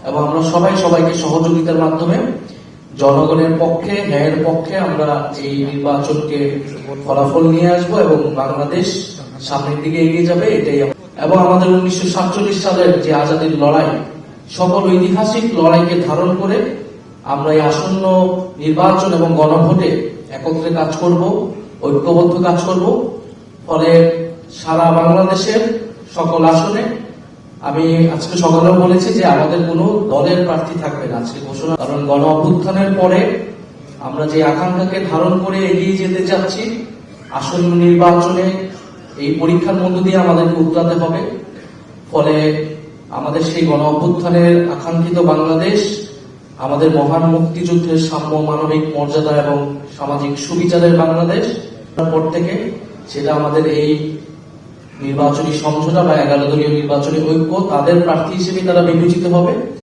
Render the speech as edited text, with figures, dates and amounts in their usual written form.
এবং আমরা সবাই সবাইকে সহযোগিতার মাধ্যমে জনগণের পক্ষে, ন্যায়ের পক্ষে আমরা এই নির্বাচনকে ফলাফল নিয়ে আসবো এবং বাংলাদেশ সামনের দিকে এগিয়ে যাবে, এটাই। এবং আমাদের 1947 সালের যে আজাদীর লড়াই, সকল ঐতিহাসিক লড়াইকে ধারণ করে আমরা এই আসন্ন নির্বাচন এবং গণভোটে একত্রে কাজ করব, ঐক্যবদ্ধ কাজ করব। ফলে সারা বাংলাদেশের সকল আসনে, আমি আজকে সকালেও বলেছি যে আমাদের কোনো দলের প্রার্থী থাকবে না আজকে ঘোষণা, কারণ গণ অভ্যুত্থানের পরে আমরা যে আকাঙ্ক্ষাকে ধারণ করে এগিয়ে যেতে যাচ্ছি, আসন্ন নির্বাচনে এই পরীক্ষার মধ্য দিয়ে আমাদেরকে উতরাতে হবে। ফলে আমাদের সেই গণ অভ্যুত্থানের আকাঙ্ক্ষিত বাংলাদেশ, আমাদের মহান মুক্তিযুদ্ধের সাম্য, মানবিক মর্যাদা এবং সামাজিক সুবিচারের বাংলাদেশ পর থেকে সেটা আমাদের এই নির্বাচনী সমঝোতা বা 11 দলীয় নির্বাচনী ঐক্য, তাদের প্রার্থী হিসেবে তারা বিবেচিত হবে।